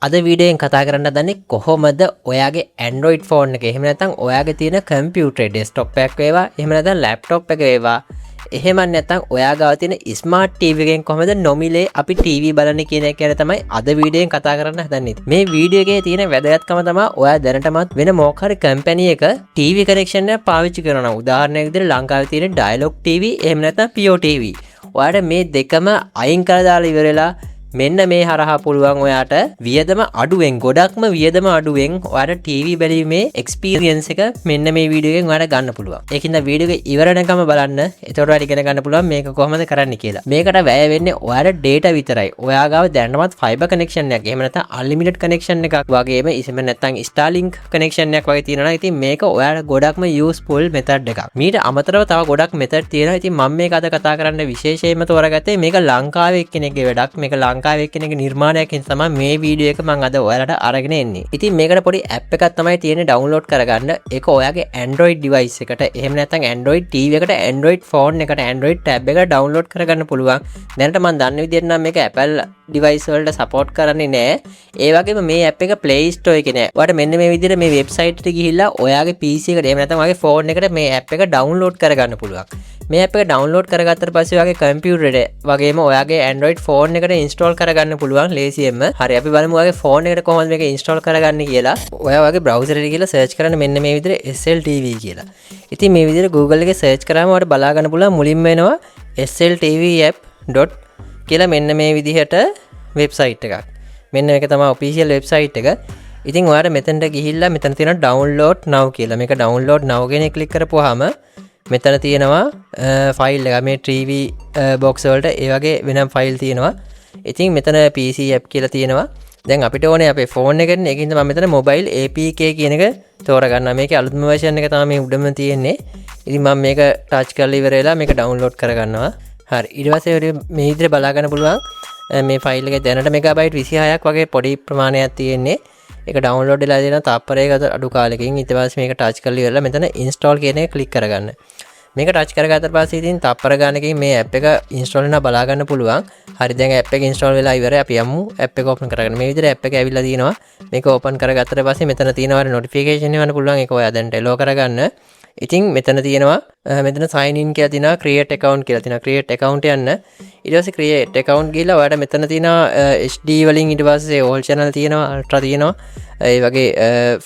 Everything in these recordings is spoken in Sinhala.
අද වීඩියෝෙන් කතා කරන්න දන්නේ කොහොමද ඔයාගේ Android ෆෝන් එක එහෙම නැත්නම් ඔයාගේ තියෙන කම්පියුටර් ඩෙස්ක්ටොප් එකක් වේවා එහෙම නැත්නම් ලැප්ටොප් එක වේවා එහෙම නැත්නම් ඔයා ගාව තියෙන ස්මාර්ට් TV එකෙන් කොහොමද නොමිලේ අපි TV බලන්නේ කියන එක ගැන තමයි අද වීඩියෝෙන් කතා කරන්න හදන්නේ. මේ වීඩියෝ එකේ තියෙන වැදගත්කම තමයි ඔයා දැනටමත් වෙන මොකක් හරි කම්පැනි එක TV කනෙක්ෂන් එකක් පාවිච්චි කරනවා. උදාහරණයක් විදිහට ලංකාවේ තියෙන Dialog TV එහෙම නැත්නම් Pio TV. ඔයාට මේ දෙකම අයින් කරලා දාලා ඉවරලා මෙන්න මේ හරහා පුළුවන් ඔයාට වියදම අඩුවෙන් ගොඩක්ම වියදම අඩුවෙන් ඔයාට TV බැලීමේ එක්ස්පීරියන්ස් එක මෙන්න මේ වීඩියෝ එකෙන් ඔයාට ගන්න පුළුවන්. ඒකින්ද වීඩියෝ එක ඉවර වෙනකම් බලන්න. එතකොට ඔයාට ඉගෙන ගන්න පුළුවන් මේක කොහොමද කරන්න කියලා. මේකට වැය වෙන්නේ ඔයාට data විතරයි. ඔයා ගාව දැනටමත් fiber connection එකක්. එහෙම නැත්නම් unlimited connection එකක් වගේම ඉතින් නැත්නම් Starlink connection එකක් වගේ තියෙනවා. ඉතින් මේක ඔයාට ගොඩක්ම useful method එකක්. මීට අමතරව තව ගොඩක් method තියෙනවා. ඉතින් මම මේක අද කතා කරන්න විශේෂයෙන්ම තෝරාගත්තේ මේක ලංකාවේ එක්කෙනෙක්ගේ වැඩක්. මේක ලංකාවේ කෙනෙක්ගේ නිර්මාණයකින් තමයි මේ වීඩියෝ එක මම අද ඔයාලට අරගෙන එන්නේ. ඉතින් මේකට පොඩි ඇප් එකක් තමයි තියෙන්නේ ඩවුන්ලෝඩ් කරගන්න. ඒක ඔයාගේ Android device එකට එහෙම නැත්නම් Android TV එකට Android phone එකට Android tab එක ඩවුන්ලෝඩ් කරගන්න පුළුවන්. දැනට මම දන්න විදිහට නම් මේක Apple device වලට support කරන්නේ නැහැ. ඒ වගේම මේ ඇප් එක Play Store එකේ නැහැ. ඔයාලට මෙන්න මේ විදිහට මේ වෙබ්සයිට් එකට ගිහිල්ලා ඔයාගේ PC එකට එහෙම නැත්නම් ඔයාගේ phone එකට මේ ඇප් එක ඩවුන්ලෝඩ් කරගන්න පුළුවන්. මේ ඇප් එක ඩවුන්ලෝඩ් කරගත්තට පස්සේ ඔයාගේ කම්පියුටරේ වගේම ඔයාගේ Android phone එකට install කරගන්න පුළුවන් ලේසියෙන්ම. හරි අපි බලමු ඔයාගේ phone එකට කොහොමද මේක install කරගන්නේ කියලා. ඔයා ඔයාගේ browser එකට ගිහලා search කරන්න මෙන්න මේ විදිහට SLTV කියලා. ඉතින් මේ විදිහට Google එකේ search කරාම ඔයාලට බලා ගන්න පුළුවන් මුලින්ම එනවා sltvapp. කියලා මෙන්න මේ විදිහට වෙබ්සයිට් එකක්. මෙන්න මේක තමයි official වෙබ්සයිට් එක. ඉතින් ඔයාලා මෙතනට ගිහිල්ලා මෙතන තියෙනවා download now කියලා. මේක download now කියන එක ක්ලික් කරපුවාම මෙතන තියෙනවා ෆයිල් එක. මේ TV box වලට ඒ වගේ වෙනම ෆයිල් තියෙනවා. ඉතින් මෙතන PC app කියලා තියෙනවා. දැන් අපිට ඕනේ අපේ ෆෝන් එකෙන් ඒකින්ද මම මෙතන mobile APK කියන එක තෝරගන්නවා. මේකේ අලුත්ම version එක තමයි මේ උඩම තියෙන්නේ. ඉතින් මම මේක touch කරලා ඉවර වෙලා මේක download කරගන්නවා. හරි ඊට පස්සේ මේ විදිහට බලා ගන්න පුළුවන් මේ ෆයිල් එකේ දැනට මෙගාබයිට් 26ක් වගේ පොඩි ප්‍රමාණයක් තියෙන්නේ. ඒක ඩවුන්ලෝඩ් වෙලා දෙන තාප්පරයකට අඩු කාලෙකින් ඊට පස්සේ මේක ටච් කරලා ඉවරලා මෙතන ඉන්ස්ටෝල් කියන එක ක්ලික් කරගන්න. මේක ටච් කරගත්තට පස්සේ ඉතින් තප්පර ගානකින් මේ ඇප් එක ඉන්ස්ටෝල් වෙනවා බලා ගන්න පුළුවන්. හරි දැන් ඇප් එක ඉන්ස්ටෝල් වෙලා ඉවරයි. අපි යමු ඇප් එක ඕපන් කරගන්න. මේ විදිහට ඇප් එක ඇවිල්ලා තියෙනවා. මේක ඕපන් කරගත්තට පස්සේ මෙතන තියෙනවා නොටිෆිකේෂන් එවන්න පුළුවන්. ඒක ඔයා දැන් ටෙලෝ කරගන්න. ඉතින් මෙතන තියෙනවා මෙතන sign in කියලා තියෙනවා create account කියලා තියෙනවා. create account යන්න. ඊට පස්සේ create account ගිහලා ඔයාලට මෙතන තියෙනවා HD වලින් ඊට පස්සේ all channel තියෙනවා ultra තියෙනවා. ඒ වගේ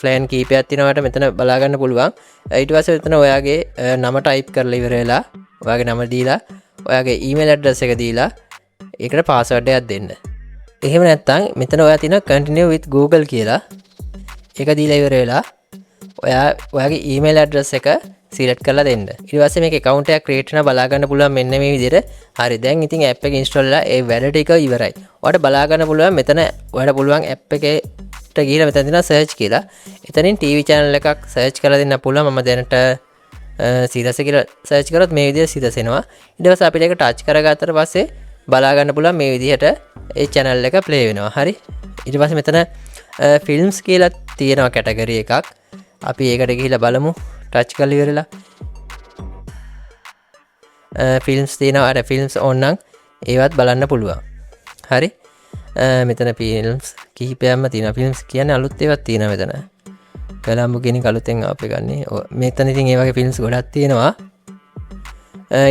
plan කීපයක් තියෙනවා ඔයාලට මෙතන බලා ගන්න පුළුවන්. ඊට පස්සේ මෙතන ඔයාගේ නම type කරලා ඉවර වෙලා ඔයාගේ නම දීලා ඔයාගේ email address එක දීලා ඒකට password එකක් දෙන්න. එහෙම නැත්නම් මෙතන ඔයා තියෙනවා continue with Google කියලා. ඒක දීලා ඉවර වෙලා ඔයාගේ email address එක select කරලා දෙන්න. ඊට පස්සේ මේක account එකක් create කරන බලා ගන්න පුළුවන් මෙන්න මේ විදිහට. හරි දැන් ඉතින් app එක install වෙලා ඒ වැඩ ටික ඉවරයි. ඔයාලට බලා ගන්න පුළුවන් මෙතන ඔයාලට පුළුවන් app එකට ගිහලා මෙතන තියෙනවා search කියලා. එතනින් TV channel එකක් search කරලා දෙන්න පුළුවන්. මම දැනට සීරස කියලා search කරොත් මේ විදිහට සීරස එනවා. ඊට පස්සේ අපිට ඒක touch කරගත්තට පස්සේ බලා ගන්න පුළුවන් මේ විදිහට ඒ channel එක play වෙනවා. හරි. ඊට පස්සේ මෙතන films කියලා තියෙනවා category එකක්. අපි ඒකට ගිහිල්ලා බලමු ටච් කරලා ඉවරලා ෆිල්ම්ස් තියෙනවා. අර ෆිල්ම්ස් ඕන නම් ඒවත් බලන්න පුළුවන්. හරි මෙතන ෆිල්ම්ස් කිහිපයක්ම තියෙනවා. ෆිල්ම්ස් කියන්නේ අලුත් ඒවාත් තියෙනවා මෙතන. කොලම්බෝ කියන එක අලුතෙන් ආප් එකන්නේ. මෙතන ඉතින් ඒ වගේ ෆිල්ම්ස් ගොඩක් තියෙනවා.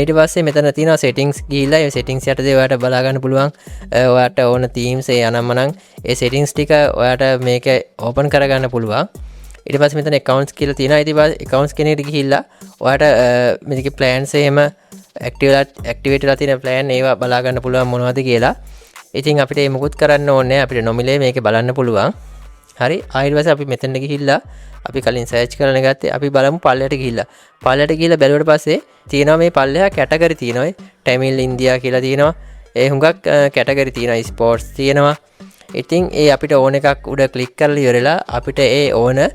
ඊට පස්සේ මෙතන තියෙනවා settings ගිහිල්ලා ඒ settings යටදී ඔයාලට බලා ගන්න පුළුවන් ඔයාලට ඕන themes ඒ අනම්මනම් ඒ settings ටික ඔයාලට මේක open කරගන්න පුළුවන්. ඊට පස්සේ මෙතන accounts කියලා තියෙනවා. ඊට පස්සේ accounts කියන එකට ගිහිල්ලා ඔයාලට මේකේ plans එහෙම activate වෙලා තියෙන plan ඒවා බලා ගන්න පුළුවන් මොනවද කියලා. ඉතින් අපිට මේ මුකුත් කරන්න ඕනේ. අපිට නොමිලේ මේකේ බලන්න පුළුවන්. හරි ඊට පස්සේ අපි මෙතනට ගිහිල්ලා අපි කලින් search කරන ගත්තේ අපි බලමු පල්ලයට ගිහිල්ලා. පල්ලයට ගිහිල්ලා බැලුවට පස්සේ තියෙනවා මේ පල්ලෙහා category තියෙනවා. Tamil India කියලා තියෙනවා. ඒ හුඟක් category තියෙනවා. sports තියෙනවා. ඉතින් ඒ අපිට ඕන එකක් උඩ click කරලා ඉවරලා අපිට ඒ ඕන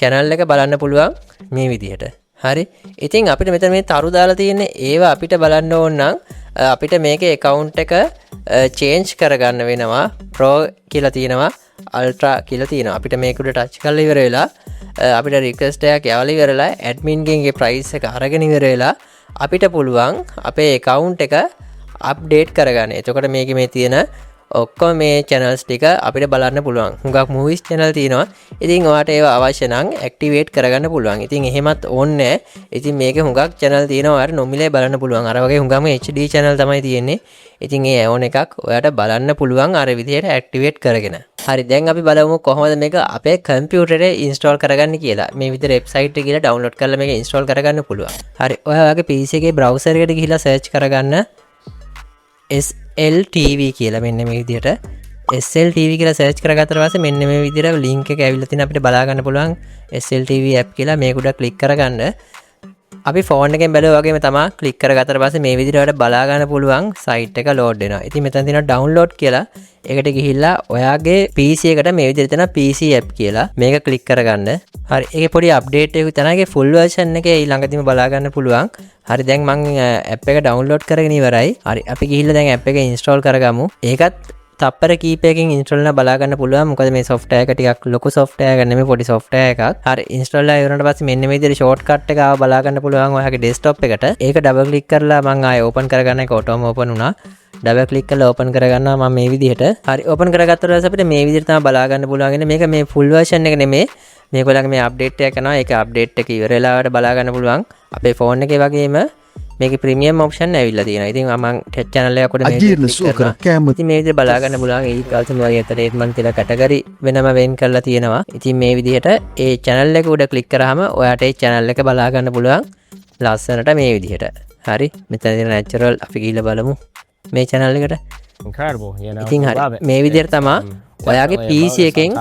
channel එක බලන්න පුළුවන් මේ විදිහට. හරි. ඉතින් අපිට මෙතන මේ තරු දාලා තියෙන්නේ ඒවා අපිට බලන්න ඕන නම් අපිට මේකේ account එක change කරගන්න වෙනවා. pro කියලා තියෙනවා ultra කියලා තියෙනවා. අපිට මේක උඩ touch කරලා ඉවර වෙලා අපිට request එකක් යවලා ඉවරලා admin ගෙන්ගේ price එක අරගෙන ඉවර වෙලා අපිට පුළුවන් අපේ account එක update කරගන්න. එතකොට මේකේ මේ තියෙන ඔක්කොම මේ channels ටික අපිට බලන්න පුළුවන්. හුඟක් movies channel තියෙනවා. ඉතින් ඔයාට ඒවා අවශ්‍ය නම් activate කරගන්න පුළුවන්. ඉතින් එහෙමත් ඕනේ නැහැ. ඉතින් මේකේ හුඟක් channel තියෙනවා. ඔයාට නොමිලේ බලන්න පුළුවන්. අර වගේ හුඟම HD channel තමයි තියෙන්නේ. ඉතින් ඒ ඕන එකක් ඔයාට බලන්න පුළුවන් අර විදිහට activate කරගෙන. හරි දැන් අපි බලමු කොහොමද මේක අපේ කම්පියුටරේ install කරගන්නේ කියලා. මේ විදිහට website එක ගිහලා download කරලා මේක install කරගන්න පුළුවන්. හරි ඔයාගේ PC එකේ browser එකට ගිහිලා search කරගන්න SLTV කියලා මෙන්න මේ විදිහට SLTV කියලා search කරගත්තට පස්සේ මෙන්න මේ විදිහට link එක ඇවිල්ලා තියෙන අපිට බලා ගන්න පුළුවන් SLTV app කියලා මේක උඩ click කරගන්න. අපි ෆෝන් එකෙන් බැලුවා වගේම තමයි ක්ලික් කරගත්තට පස්සේ මේ විදිහට ඔයාලට බලා ගන්න පුළුවන් සයිට් එක ලෝඩ් වෙනවා. ඉතින් මෙතන තියෙනවා ඩවුන්ලෝඩ් කියලා. ඒකට ගිහිල්ලා ඔයාගේ PC එකට මේ විදිහට තියෙනවා PC app කියලා. මේක ක්ලික් කරගන්න. හරි ඒකේ පොඩි අප්ඩේට් එකක් තමයි. ඒකේ ෆුල් version එකේ ඊළඟදීම බලා ගන්න පුළුවන්. හරි දැන් මම app එක ඩවුන්ලෝඩ් කරගෙන ඉවරයි. හරි අපි ගිහිල්ලා දැන් app එක install කරගමු. ඒකත් තප්පර කීපයකින් ඉන්ස්ටෝල් කරලා බලා ගන්න පුළුවන්. මොකද මේ software එක ටිකක් ලොකු software එකක් නෙමෙයි පොඩි software එකක්. හරි ඉන්ස්ටෝල් කරලා ඉවරනට පස්සේ මෙන්න මේ විදිහට shortcut එක ආව බලා ගන්න පුළුවන් ඔයාගේ desktop එකට. ඒක double click කරලා මම ආයෙ open කරගන්න එක auto open වුණා. double click කරලා open කරගන්නවා මම මේ විදිහට. හරි open කරගත්තට පස්සේ අපිට මේ විදිහට තමයි බලා ගන්න පුළුවන්. මේක මේ full version එක නෙමෙයි. මේගොල්ලන්ගේ මේ අප්ඩේට් එක කරනවා. ඒක අප්ඩේට් එක ඉවර වෙලාවට බලා ගන්න පුළුවන්. අපේ ෆෝන් එකේ වගේම මේකේ ප්‍රීමියම් ඔප්ෂන් ඇවිල්ලා තියෙනවා. ඉතින් මම ටෙක් channel එකකට මේක ඉතින් මේ විදිහට බලා ගන්න පුළුවන්. ඒ කල්සම් වගේ entertainment කියලා කැටගරි වෙනම වෙන් කරලා තියෙනවා. ඉතින් මේ විදිහට ඒ channel එක උඩ click කරාම ඔයාට ඒ channel එක බලා ගන්න පුළුවන් ලස්සනට මේ විදිහට. හරි මෙතන තියෙන natural අපි ගිහිල්ලා බලමු මේ channel එකට. Incredible, you know. ඉතින් හරි මේ විදිහට තමයි ඔයාගේ PC එකෙන්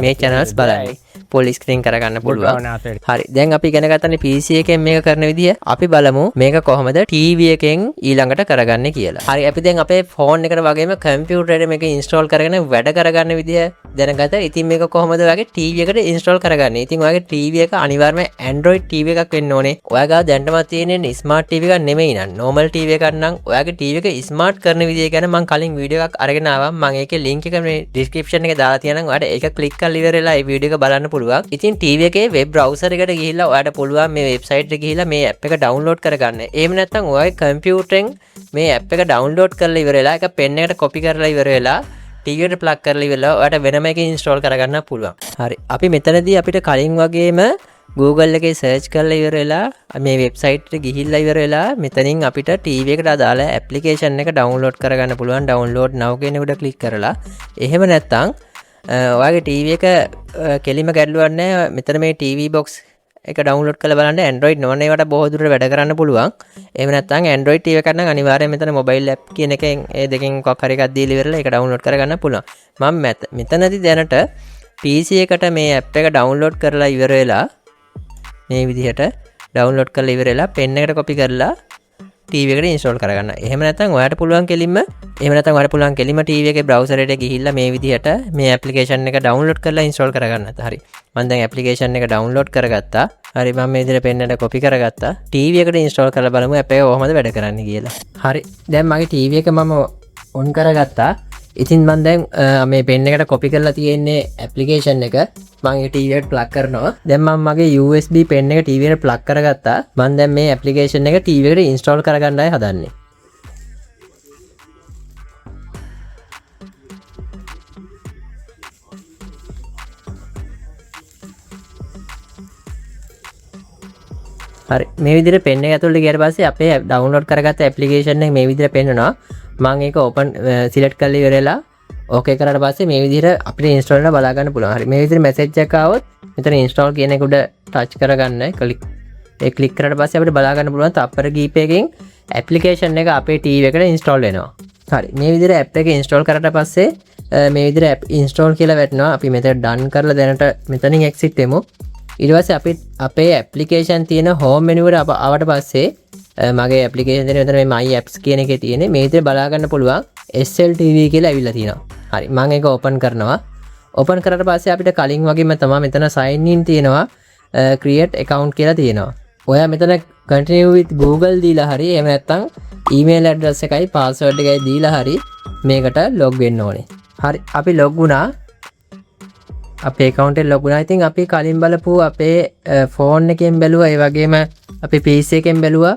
මේ channels බලන්නේ. full screen කරගන්න පුළුවන්. හරි දැන් අපි ඉගෙන ගත්තනේ PC එකෙන් මේක කරන විදිය. අපි බලමු මේක කොහොමද TV එකෙන් ඊළඟට කරගන්නේ කියලා. හරි අපි දැන් අපේ ෆෝන් එකට වගේම කම්පියුටර් එකේ මේක install කරගෙන වැඩ කරගන්න විදිය දැනගත්තා. ඉතින් මේක කොහොමද ඔයාගේ TV එකට install කරගන්නේ? ඉතින් ඔයාගේ TV එක අනිවාර්යයෙන්ම Android TV එකක් වෙන්න ඕනේ. ඔයාගා දැන්ටම තියෙන්නේ smart TV එකක් නෙමෙයි නං. normal TV එකක් නම් ඔයාගේ TV එක smart කරන විදිය ගැන මම කලින් වීඩියෝ එකක් අරගෙන ආවා. මම ඒකේ link එක මේ description එකේ දාලා තියෙනවා. ඔයාලට ඒක click කරලා ඉවර වෙලා මේ වීඩියෝ එක බලන්න පුළුවන්. ඉතින් TV එකේ web browser එකට ගිහිල්ලා ඔයාලට පුළුවන් මේ website එකට ගිහිල්ලා මේ app එක download කරගන්න. එහෙම නැත්නම් ඔයාගේ කම්පියුටරෙන් මේ app එක download කරලා ඉවර වෙලා ඒක pen එකට copy කරලා ඉවර වෙලා TV එකට plug කරලා ඉවරලා ඔයාලට වෙනම එකකින් install කරගන්න පුළුවන්. හරි. අපි මෙතනදී අපිට කලින් වගේම Google එකේ search කරලා ඉවර වෙලා මේ website එකට ගිහිල්ලා ඉවර වෙලා මෙතනින් අපිට TV එකට අදාළ application එක download කරගන්න පුළුවන්. download now කියන එකට click කරලා. එහෙම නැත්නම් ඔයාගේ TV එක කෙලිම ගැටලුවක් නැහැ. මෙතන මේ TV box එක download කරලා බලන්න Android නොවන ඒවාට බොහෝ දුරට වැඩ කරන්න පුළුවන්. එහෙම නැත්නම් Android TV එකක් නම් අනිවාර්යයෙන් මෙතන mobile app කියන එකෙන් ඒ දෙකෙන් මොකක් හරි එකක් දීලා ඉවරලා ඒක download කරගන්න පුළුවන්. මම මෙතනදී දැනට PC එකට මේ app එක download කරලා ඉවර වෙලා මේ විදිහට download කරලා ඉවර වෙලා pen එකට copy කරලා TV එකට install කරගන්න. එහෙම නැත්නම් ඔයාට පුළුවන් කෙලින්ම TV එකේ browser එකට ගිහිල්ලා මේ විදිහට මේ application එක download කරලා install කරගන්න. හරි. මම දැන් application එක download කරගත්තා. හරි මම මේ විදිහට pen එකට copy කරගත්තා. TV එකට install කරලා බලමු app එක කොහොමද වැඩ කරන්නේ කියලා. හරි. දැන් මගේ TV එක මම on කරගත්තා. ඉතින් මම දැන් මේ pen එකට copy කරලා තියෙන්නේ application එක. මම ඒ TV එකට plug කරනවා. දැන් මම මගේ USB pen එක TV එකට plug කරගත්තා. මම දැන් මේ application එක TV එකට install කරගන්නයි හදන්නේ. හරි මේ විදිහට pen එක ඇතුළට ගියාට පස්සේ අපේ download කරගත්ත application එක මේ විදිහට පෙන්නනවා. මම ඒක open select කරලා ඉවරලා ඕකේ කරාට පස්සේ මේ විදිහට අපිට install කරලා බලා ගන්න පුළුවන්. හරි මේ විදිහට message එකක් ආවොත් මෙතන install කියන එක උඩ touch කරගන්න click කරාට පස්සේ අපිට බලා ගන්න පුළුවන් තප්පර කීපයකින් application එක අපේ TV එකට install වෙනවා. හරි මේ විදිහට app එක install කරාට පස්සේ මේ විදිහට app install කියලා වැටෙනවා. අපි මෙතන done කරලා දැනට මෙතනින් exit වෙමු. ඊට පස්සේ අපි අපේ application තියෙන home menu එකට ආවට පස්සේ මගේ application දෙන මෙතන මේ my apps කියන එකේ තියෙන්නේ මේ විදිහට බලා ගන්න පුළුවන් SLTV කියලා ඇවිල්ලා තියෙනවා. හරි මම ඒක open කරනවා. open කරාට පස්සේ අපිට කලින් වගේම තමයි මෙතන sign in තියෙනවා create account කියලා තියෙනවා. ඔයා මෙතන continue with Google දීලා හරි එහෙම නැත්නම් email address එකයි password එකයි දීලා හරි මේකට log වෙන්න ඕනේ. හරි අපි log වුණා. අපේ account එක log වුණා. ඉතින් අපි කලින් බලපු අපේ phone එකෙන් බැලුවා ඒ වගේම අපේ PC එකෙන් බැලුවා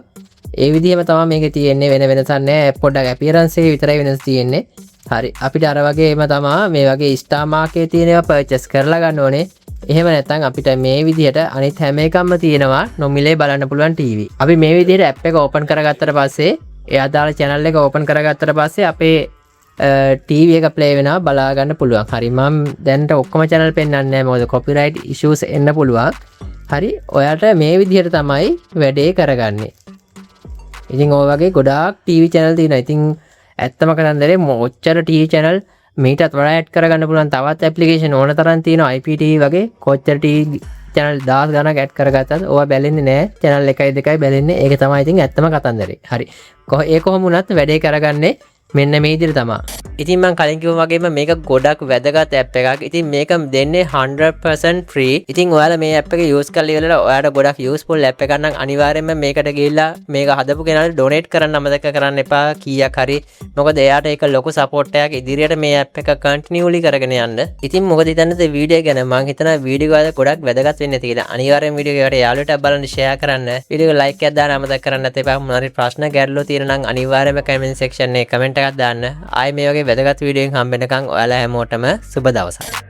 ඒ විදිහම තමයි මේකේ තියෙන්නේ වෙන වෙනසක් නැහැ. පොඩ්ඩක් appearance එකේ විතරයි වෙනස තියෙන්නේ. හරි අපිට අර වගේම තමා මේ වගේ ස්ටාර් මාකේ තියෙනවා පර්චේස් කරලා ගන්න ඕනේ. එහෙම නැත්නම් අපිට මේ විදිහට අනිත් හැම එකක්ම තියෙනවා නොමිලේ බලන්න පුළුවන් ටීවී. අපි මේ විදිහට ඇප් එක ඕපන් කරගත්තට පස්සේ ඒ අදාළ channel එක ඕපන් කරගත්තට පස්සේ අපේ ටීවී එක ප්ලේ වෙනවා බලා ගන්න පුළුවන්. හරි මම දැන්ට ඔක්කොම channel පෙන්නන්නේ නැහැ මොකද copyright issues එන්න පුළුවන්. හරි ඔයාලට මේ විදිහට තමයි වැඩේ කරගන්නේ. ඉතින් ඔය වගේ ගොඩාක් ටීවී channel තියෙනවා. ඉතින් ඇත්තම කතන්දරේ මොච්චර ටීවී channel මීටත් වඩා ඇඩ් කරගන්න පුළුවන් තවත් ඇප්ලිකේෂන් ඕන තරම් තියෙනවා. IPTV වගේ කොච්චර ටීවී channel 10 ගණක් ඇඩ් කරගත්තත් ඕවා බැලෙන්නේ නැහැ. channel 1 2යි බැලෙන්නේ. ඒක තමයි ඉතින් ඇත්තම කතන්දරේ. හරි. ඒ කොහොම වුණත් වැඩේ කරගන්නේ මෙන්න මේ විදිහට තමයි. ඉතින් මම කලින් කිව්වා වගේම මේක ගොඩක් වැදගත් ඇප් එකක්. ඉතින් මේක දෙන්නේ 100% free. ඉතින් ඔයාලා මේ ඇප් එක යූස් කරලා ඉවරලා ඔයාලට ගොඩක් යූස්ෆුල් ඇප් එකක් නම් අනිවාර්යයෙන්ම මේකට ගිහිල්ලා මේක හදපු කෙනාට ඩොනේට් කරන්න අමතක කරන්න එපා කීයක් හරි. මොකද එයාට ඒක ලොකු සපෝට් එකක් ඉදිරියට මේ ඇප් එක කන්ටිනියුලි කරගෙන යන්න. ඉතින් මොකද හිතන්නද වීඩියෝ ගැන මම හිතනවා වීඩියෝ එක ගොඩක් වැදගත් වෙන්නේ කියලා. අනිවාර්යයෙන් වීඩියෝ එකට යාළුවන්ට බලන්න ෂෙයා කරන්න. වීඩියෝ එක ලයික් එකක් දාන්න අමතක කරන්න එපා. මොනවාරි ප්‍රශ්න ගැටලු තියෙනවා නම් අනිවාර්යයෙන්ම කමෙන්ට් සෙක්ෂන් එකේ කමෙන්ට් එකක් දාන්න. ආයි මේ වගේ වැදගත් වීඩියෝ එකකින් හම්බෙන්නකම් ඔයාලා හැමෝටම සුබ දවසක්.